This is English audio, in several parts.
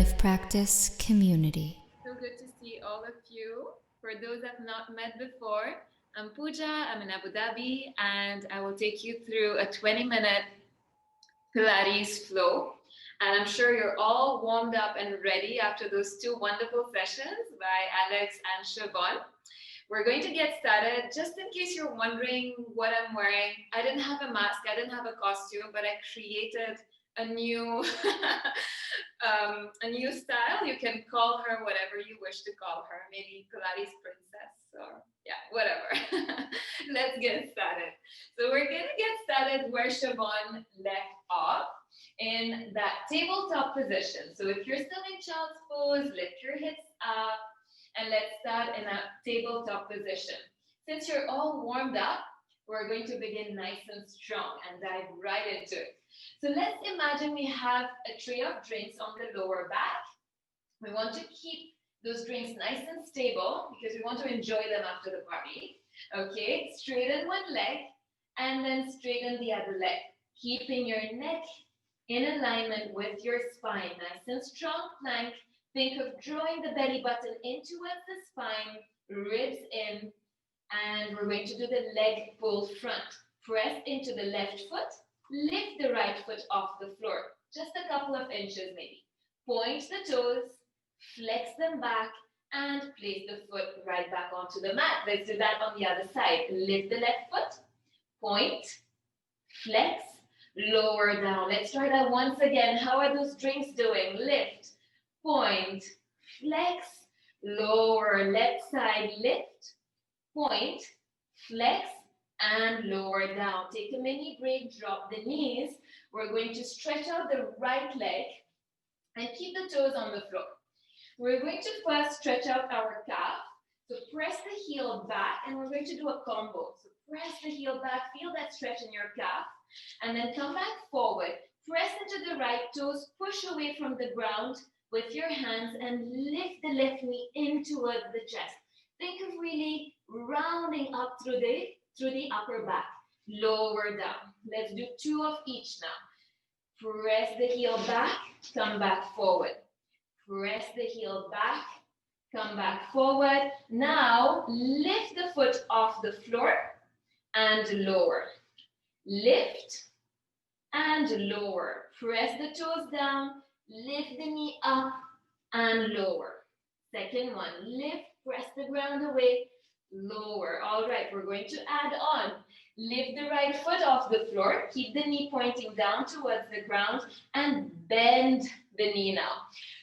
Life Practice community. So good to see all of you. For those I've not met before, I'm Pooja, I'm in Abu Dhabi, and I will take you through a 20-minute Pilates flow. And I'm sure you're all warmed up and ready after those two wonderful sessions by Alex and Siobhan. We're going to get started. Just in case you're wondering what I'm wearing, I didn't have a mask, I didn't have a costume, but I created a new a new style. You can call her whatever you wish to call her, maybe Pilates princess or yeah, whatever. Let's get started. So we're gonna get started where Siobhan left off, in that tabletop position. So if you're still in child's pose, lift your hips up, and let's start in a tabletop position. Since you're all warmed up, we're going to begin nice and strong and dive right into it. So let's imagine we have a tray of drinks on the lower back. We want to keep those drinks nice and stable because we want to enjoy them after the party. Okay, straighten one leg and then straighten the other leg, keeping your neck in alignment with your spine. Nice and strong plank. Think of drawing the belly button in towards the spine, ribs in, and we're going to do the leg pull front. Press into the left foot, lift the right foot off the floor, just a couple of inches maybe. Point the toes, flex them back, and place the foot right back onto the mat. Let's do that on the other side. Lift the left foot, point, flex, lower down. Let's try that once again. How are those drinks doing? Lift, point, flex, lower, left side, lift, point, flex, and lower down. Take a mini break, drop the knees. We're going to stretch out the right leg and keep the toes on the floor. We're going to first stretch out our calf. So press the heel back and we're going to do a combo. So press the heel back, feel that stretch in your calf, and then come back forward. Press into the right toes, push away from the ground with your hands and lift the left knee in towards the chest. Think of really rounding up through the upper back. Lower down. Let's do two of each now. Press the heel back, come back forward. Press the heel back, come back forward. Now lift the foot off the floor and lower. Lift and lower. Press the toes down, lift the knee up and lower. Second one, lift, press the ground away, lower. All right, we're going to add on. Lift the right foot off the floor, keep the knee pointing down towards the ground, and bend the knee now.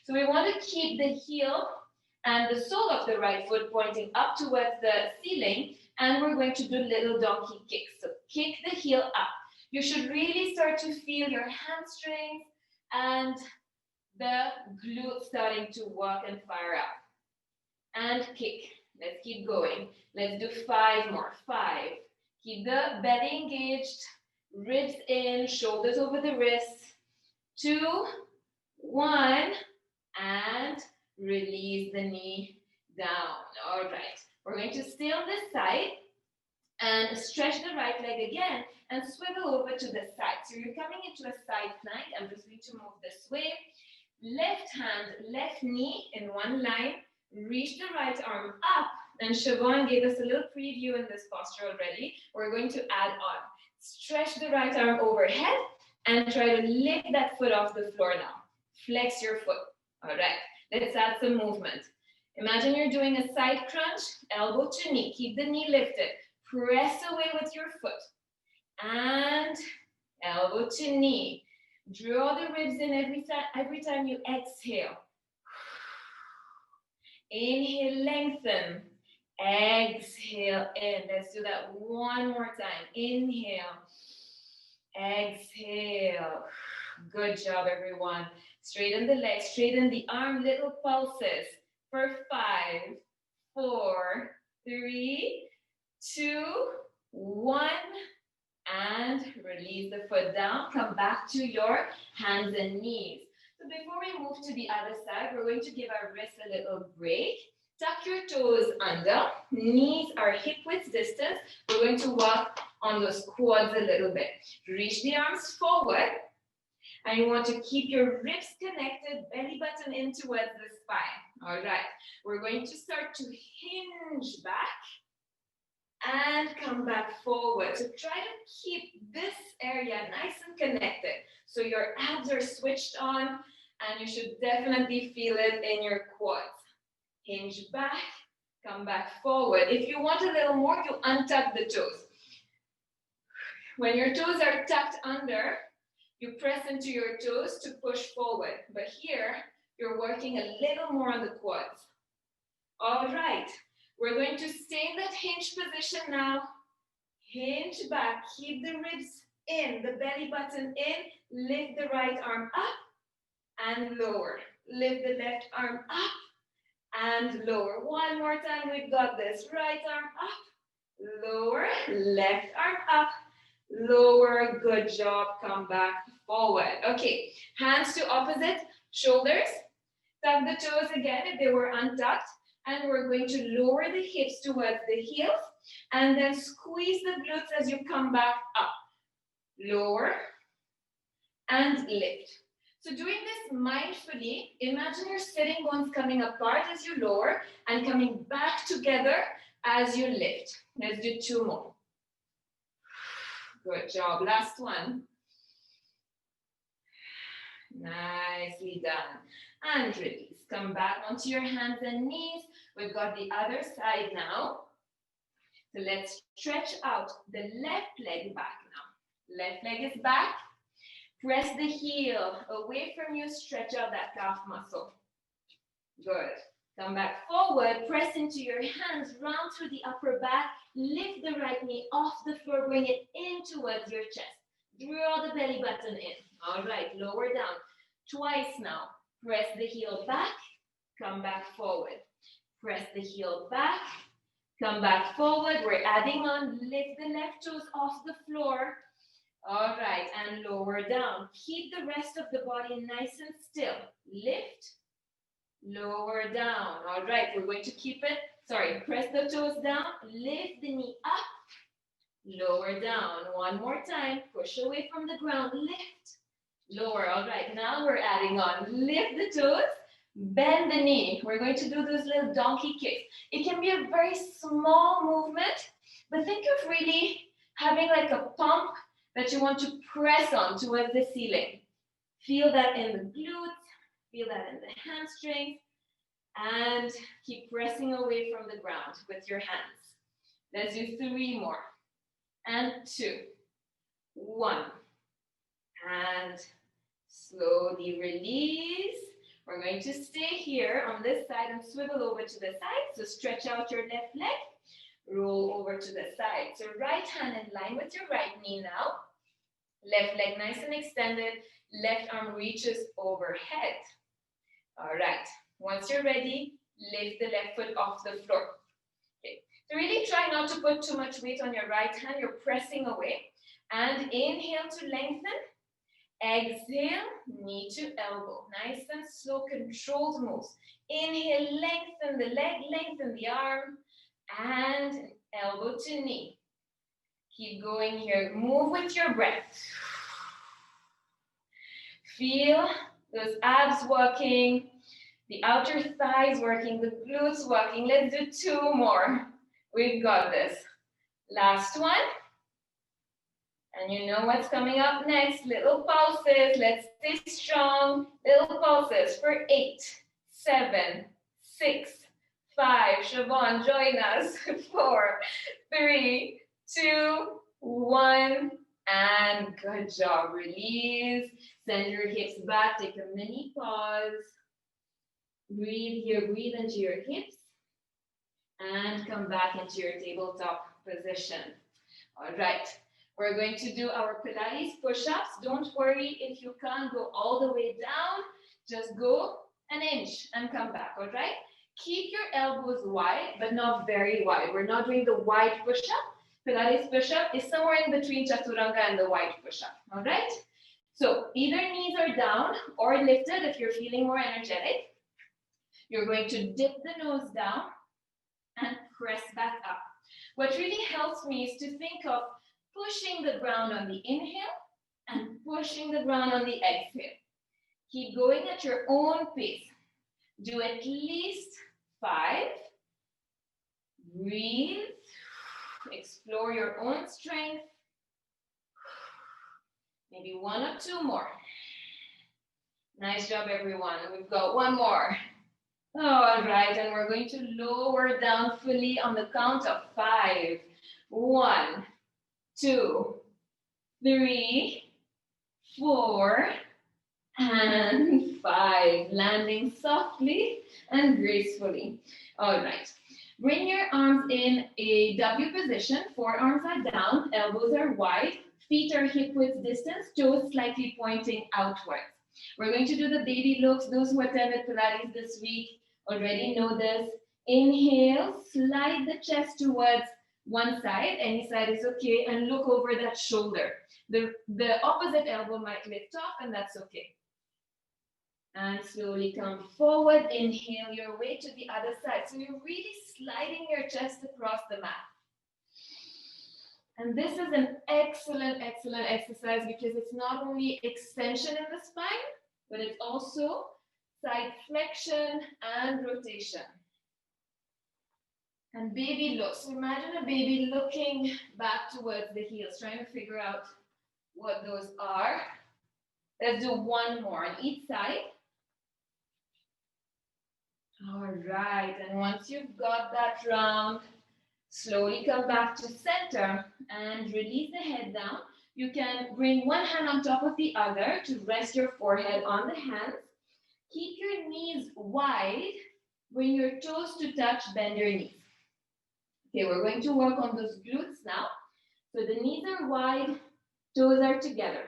So we want to keep the heel and the sole of the right foot pointing up towards the ceiling, and we're going to do little donkey kicks. So kick the heel up. You should really start to feel your hamstrings and the glutes starting to work and fire up. And kick. Let's keep going. Let's do 5 more. 5. Keep the belly engaged, ribs in, shoulders over the wrists. 2, 1, and release the knee down. All right. We're going to stay on this side and stretch the right leg again and swivel over to the side. So you're coming into a side plank. I'm just going to move this way. Left hand, left knee in one line. Reach the right arm up. And Siobhan gave us a little preview in this posture already. We're going to add on. Stretch the right arm overhead and try to lift that foot off the floor now. Flex your foot. All right, let's add some movement. Imagine you're doing a side crunch, elbow to knee. Keep the knee lifted. Press away with your foot. And elbow to knee. Draw the ribs in every time you exhale. Inhale, lengthen. Exhale in. Let's do that one more time. Inhale. Exhale. Good job, everyone. Straighten the legs, straighten the arm, little pulses. For 5, 4, 3, 2, 1. And release the foot down. Come back to your hands and knees. So before we move to the other side, we're going to give our wrists a little break. Tuck your toes under. Knees are hip width distance. We're going to work on those quads a little bit. Reach the arms forward And you want to keep your ribs connected, belly button in towards the spine. All right, we're going to start to hinge back and come back forward. So try to keep this area nice and connected. So your abs are switched on and you should definitely feel it in your quads. Hinge back, come back forward. If you want a little more, you untuck the toes. When your toes are tucked under, you press into your toes to push forward. But here, you're working a little more on the quads. All right, we're going to stay in that hinge position now. Hinge back, keep the ribs in, the belly button in, lift the right arm up and lower. Lift the left arm up and lower. One more time, we've got this. Right arm up, lower, left arm up, lower. Good job, come back forward. Okay, hands to opposite shoulders. Tuck the toes again if they were untucked. And we're going to lower the hips towards the heels and then squeeze the glutes as you come back up. Lower and lift. So doing this mindfully, imagine your sitting bones coming apart as you lower and coming back together as you lift. Let's do 2 more. Good job. Last one. Nicely done. And release. Come back onto your hands and knees. We've got the other side now. So let's stretch out the left leg back now. Left leg is back. Press the heel away from you. Stretch out that calf muscle. Good. Come back forward. Press into your hands. Round through the upper back. Lift the right knee off the floor. Bring it in towards your chest. Draw the belly button in. All right. Lower down. Twice now. Press the heel back. Come back forward. Press the heel back. Come back forward. We're adding on. Lift the left toes off the floor. All right, and lower down. Keep the rest of the body nice and still. Lift, lower down. All right, we're going to keep it. Sorry, press the toes down. Lift the knee up, lower down. One more time. Push away from the ground. Lift, lower. All right, now we're adding on. Lift the toes. Bend the knee. We're going to do those little donkey kicks. It can be a very small movement, but think of really having like a pump that you want to press on towards the ceiling. Feel that in the glutes, feel that in the hamstrings, and keep pressing away from the ground with your hands. Let's do 3 more. And 2, 1. And slowly release. We're going to stay here on this side and swivel over to the side. So stretch out your left leg. Roll over to the side. So right hand in line with your right knee now. Left leg nice and extended. Left arm reaches overhead. All right. Once you're ready, lift the left foot off the floor. Okay. So really try not to put too much weight on your right hand. You're pressing away. And inhale to lengthen. Exhale, knee to elbow. Nice and slow, controlled moves. Inhale, lengthen the leg, lengthen the arm. And elbow to knee. Keep going here. Move with your breath. Feel those abs working, the outer thighs working, the glutes working. Let's do 2 more. We've got this. Last one. And you know what's coming up next. Little pulses. Let's stay strong. Little pulses for 8, 7, 6, 5. Siobhan, join us. 4, 3, 2, 1. And good job. Release. Send your hips back. Take a mini pause. Breathe here. Breathe into your hips. And come back into your tabletop position. All right. We're going to do our Pilates push-ups. Don't worry if you can't go all the way down. Just go an inch and come back, all right? Keep your elbows wide, but not very wide. We're not doing the wide push-up. Pilates push-up is somewhere in between Chaturanga and the wide push-up, all right? So either knees are down or lifted if you're feeling more energetic. You're going to dip the nose down and press back up. What really helps me is to think of pushing the ground on the inhale and pushing the ground on the exhale. Keep going at your own pace. Do at least 5. Breathe. Explore your own strength. Maybe 1 or 2 more. Nice job, everyone. We've got 1 more. All right, and we're going to lower down fully on the count of 5. 1, 2, 3, 4, and 5. Landing softly and gracefully. All right. Bring your arms in a W position. Forearms are down, elbows are wide, feet are hip width distance, toes slightly pointing outwards. We're going to do the baby looks. Those who attended Pilates this week already know this. Inhale, slide the chest towards one side, any side is okay, and look over that shoulder. The opposite elbow might lift off, and that's okay. And slowly come forward, inhale your way to the other side. So you're really sliding your chest across the mat. And this is an excellent, excellent exercise because it's not only extension in the spine, but it's also side flexion and rotation. And baby looks. So imagine a baby looking back towards the heels, trying to figure out what those are. Let's do 1 more on each side. All right, and once you've got that round, slowly come back to center and release the head down. You can bring one hand on top of the other to rest your forehead on the hands. Keep your knees wide. Bring your toes to touch, bend your knees. Okay, we're going to work on those glutes now. So the knees are wide, toes are together.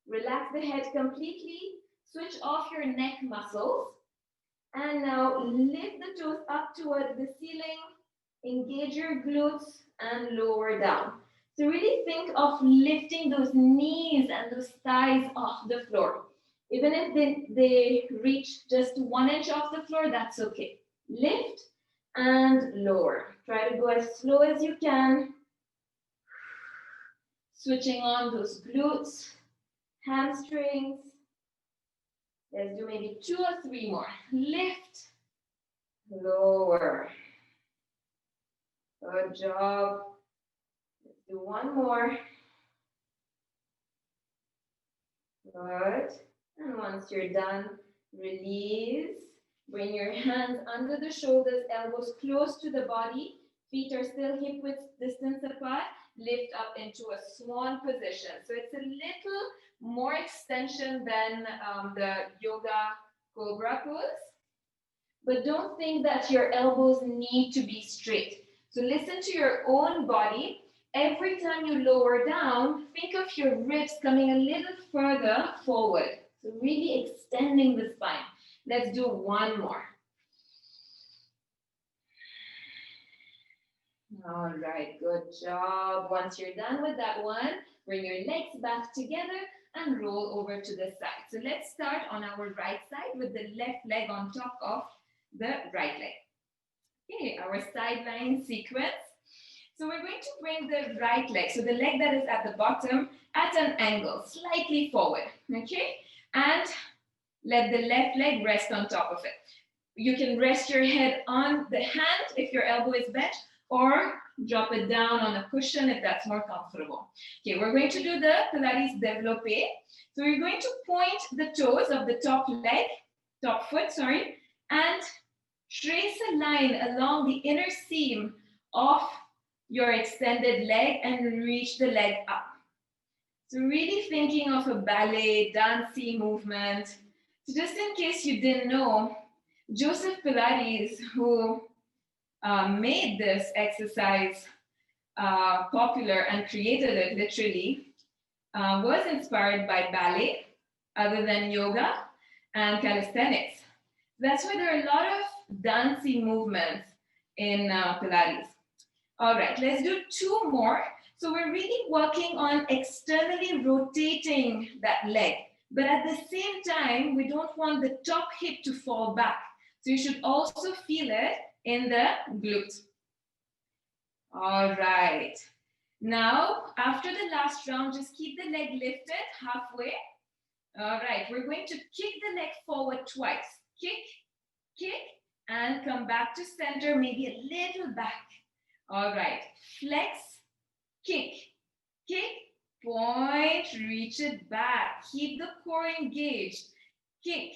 Relax the head completely. Switch off your neck muscles. And now lift the toes up towards the ceiling, engage your glutes and lower down. So really think of lifting those knees and those thighs off the floor. Even if they reach just 1 inch off the floor, that's okay. Lift and lower. Try to go as slow as you can. Switching on those glutes, hamstrings. Let's do maybe 2 or 3 more. Lift, lower. Good job. Let's do 1 more. Good. And once you're done, release. Bring your hands under the shoulders, elbows close to the body. Feet are still hip width distance apart. Lift up into a swan position. So it's a little more extension than the yoga cobra pose. But don't think that your elbows need to be straight. So listen to your own body. Every time you lower down, think of your ribs coming a little further forward. So really extending the spine. Let's do 1 more. All right, good job. Once you're done with that one, bring your legs back together and roll over to the side. So let's start on our right side with the left leg on top of the right leg. Okay, our sideline sequence. So we're going to bring the right leg, so the leg that is at the bottom, at an angle, slightly forward, okay? And let the left leg rest on top of it. You can rest your head on the hand if your elbow is bent, or drop it down on a cushion if that's more comfortable. Okay, we're going to do the Pilates développé. So we're going to point the toes of the top foot, and trace a line along the inner seam of your extended leg and reach the leg up. So really thinking of a ballet, dancey movement. So just in case you didn't know, Joseph Pilates, who made this exercise popular and created it literally, was inspired by ballet, other than yoga and calisthenics. That's why there are a lot of dancing movements in Pilates. All right, let's do 2 more. So we're really working on externally rotating that leg, but at the same time, we don't want the top hip to fall back. So you should also feel it in the glutes. All right. Now, after the last round, just keep the leg lifted halfway. All right, we're going to kick the leg forward twice. Kick, kick, and come back to center, maybe a little back. All right, flex, kick, kick, point, reach it back. Keep the core engaged. Kick,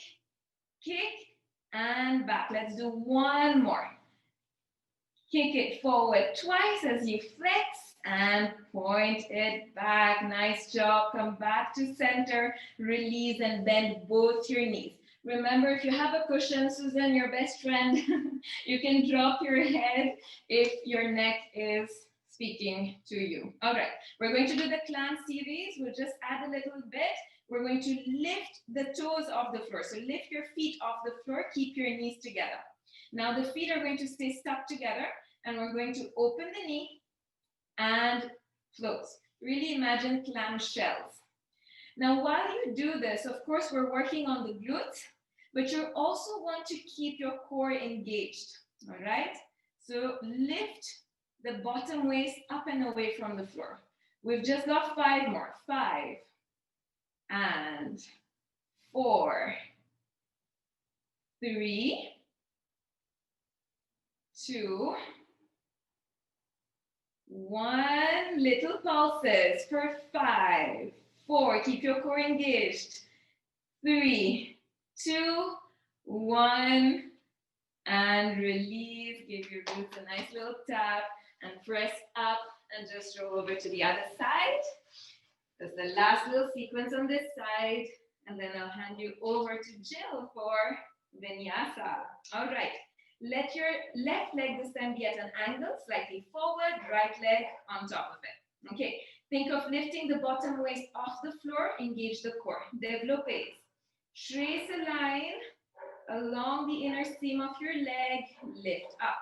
kick, and back. Let's do one more. Kick it forward twice as you flex and point it back. Nice job. Come back to center, release, and bend both your knees. Remember, if you have a cushion, Susan, your best friend, you can drop your head if your neck is speaking to you. All right, we're going to do the clamp series. We'll just add a little bit. We're going to lift the toes off the floor. So lift your feet off the floor, keep your knees together. Now the feet are going to stay stuck together, and we're going to open the knee and close. Really imagine clam shells. Now, while you do this, of course, we're working on the glutes, but you also want to keep your core engaged, all right? So lift the bottom waist up and away from the floor. We've just got 5 more. 5 and 4, 3, 2, 1. Little pulses for 5, 4. Keep your core engaged. 3, 2, 1. And release. Give your glutes a nice little tap and press up and just roll over to the other side. That's the last little sequence on this side. And then I'll hand you over to Jill for Vinyasa. All right. Let your left leg this time be at an angle, slightly forward, right leg on top of it. Okay, think of lifting the bottom waist off the floor, engage the core. Développez. Trace a line along the inner seam of your leg, lift up.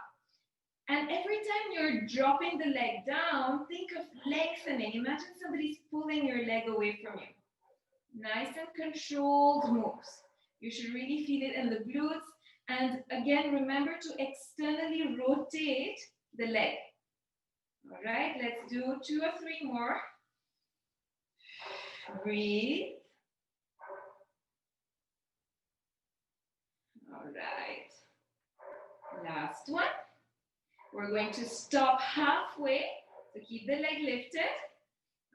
And every time you're dropping the leg down, think of lengthening. Imagine somebody's pulling your leg away from you. Nice and controlled moves. You should really feel it in the glutes. And again, remember to externally rotate the leg. All right, let's do 2 or 3 more. Breathe. All right. Last one. We're going to stop halfway. So keep the leg lifted.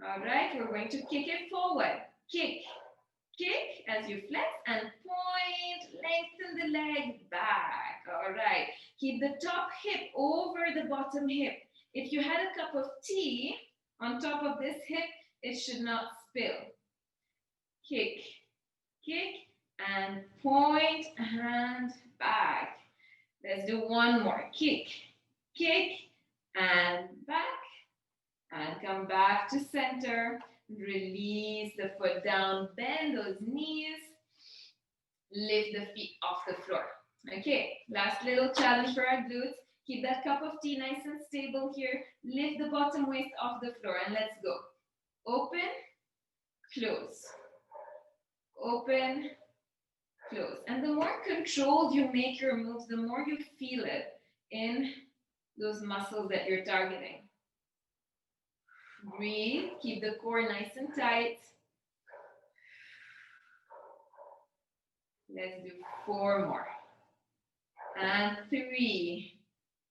All right, we're going to kick it forward. Kick. Kick as you flex and point, lengthen the leg back. All right, keep the top hip over the bottom hip. If you had a cup of tea on top of this hip, it should not spill. Kick, kick, and point, hand back. Let's do one more. Kick, kick, and back. And come back to center. Release the foot down, bend those knees, lift the feet off the floor. Okay, last little challenge for our glutes. Keep that cup of tea nice and stable here. Lift the bottom waist off the floor and let's go. Open, close. Open, close. And the more controlled you make your moves, the more you feel it in those muscles that you're targeting. Breathe, keep the core nice and tight. Let's do 4 more. And 3.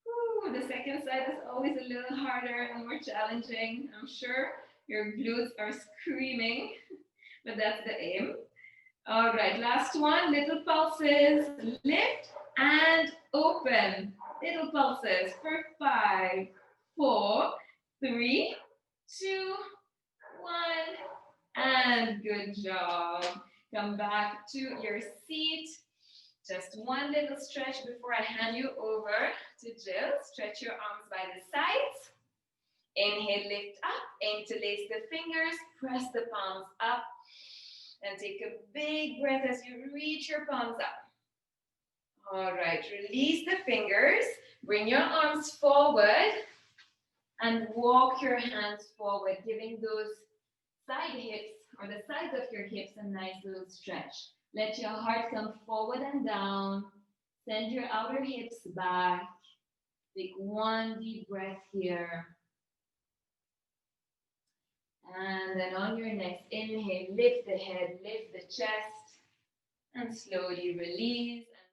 Ooh, the second side is always a little harder and more challenging. I'm sure your glutes are screaming, but that's the aim. All right, last one, little pulses. Lift and open. Little pulses for 5, 4, 3, 2, 1, and good job. Come back to your seat. Just one little stretch before I hand you over to Jill. Stretch your arms by the sides. Inhale, lift up, interlace the fingers, press the palms up, and take a big breath as you reach your palms up. All right, release the fingers, bring your arms forward, and walk your hands forward, giving those side hips or the sides of your hips a nice little stretch. Let your heart come forward and down. Send your outer hips back. Take one deep breath here. And then on your next inhale, lift the head, lift the chest, and slowly release.